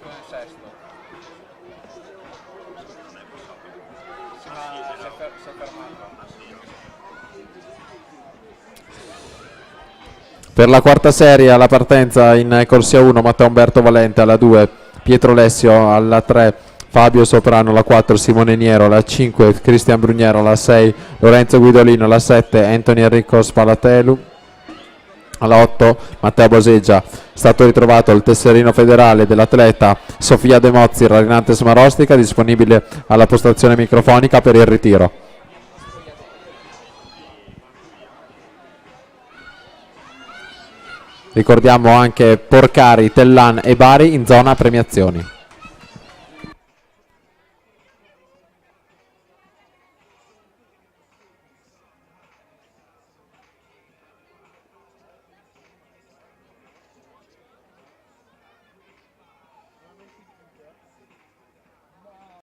con il sesto. Sì, ma si è fermato. Per la quarta serie alla partenza in corsia 1 Matteo Umberto Valente, alla 2 Pietro Lessio, alla 3 Fabio Soprano, alla 4 Simone Niero, alla 5 Cristian Brugnero, alla 6 Lorenzo Guidolino, alla 7 Anthony Enrico Spalatelu, alla 8 Matteo Boseggia. Stato ritrovato il tesserino federale dell'atleta Sofia De Mozzi, Rarinantes Marostica, disponibile alla postazione microfonica per il ritiro. Ricordiamo anche Porcari, Tellan e Bari in zona premiazioni.